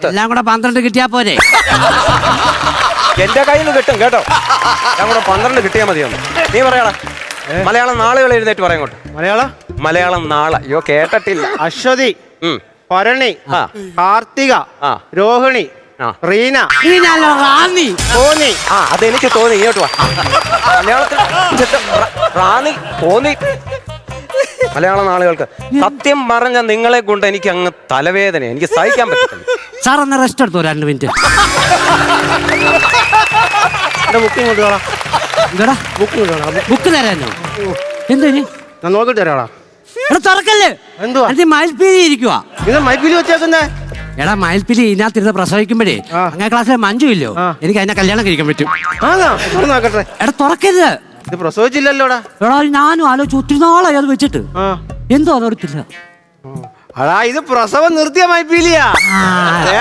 എല്ലാം കൂടെ 12 കിട്ടിയാ പോരെ? എന്റെ കയ്യിൽ നിന്ന് കിട്ടും കേട്ടോ. ഞാൻ കൂടെ 12 കിട്ടിയാൽ മതിയൊന്ന്. നീ പറയാടാ. മലയാളം നാളുകൾ എഴുന്നേറ്റ് പറയങ്ങോട്ട്. മലയാളം നാളെ. അയ്യോ കേട്ടിട്ടില്ല. അശ്വതി, ഭരണി, കാർത്തിക, രോഹിണി, റീന, റാന്നി. തോന്നി. അതെനിക്ക് തോന്നി. ഇങ്ങോട്ട് വാ. മലയാളത്തിൽ റാന്നി തോന്നി. മലയാള നാളുകൾക്ക് സത്യം പറഞ്ഞ നിങ്ങളെ കൊണ്ട് എനിക്ക് അങ്ങ് തലവേദന. എനിക്ക് സഹിക്കാൻ പറ്റില്ല. സാർ ഒന്ന് റെസ്റ്റ് എടുത്തോ 2 മിനിറ്റ്. ബുക്കിംഗ് കൊണ്ടുപോകാം. എന്താടാ ബുക്ക് തരാനോ? എന്തിന്? ഞാൻ നോക്കിട്ട് തരാടാ. എടാ തുറക്കല്ലേ. എന്തുവാ മയിൽപ്പീലി ഇരിക്കുവാ. ഇത് മൈപ്പിലി വെച്ചേക്കുന്നേ. എടാ മയിൽപ്പീലി ഇതിനകത്തിരുന്ന് പ്രസവിക്കുമ്പോഴേ അങ്ങനെ ക്ലാസ്സിലെ മഞ്ജു ഇല്ലോ, എനിക്ക് അതിനെ കല്യാണം കഴിക്കാൻ പറ്റും. നോക്കട്ടെ. എടാ തുറക്കരുത്. ഇത് പ്രസവിച്ചില്ലല്ലോടാ. എടാ ഞാനും ആലോചിച്ച് ഒത്തിരി നാളായി അത് വെച്ചിട്ട്. എന്തോ അതോർത്തില്ല. അടാ ഇത് പ്രസവം നിർത്തിയ മൈപ്പീലിയാ.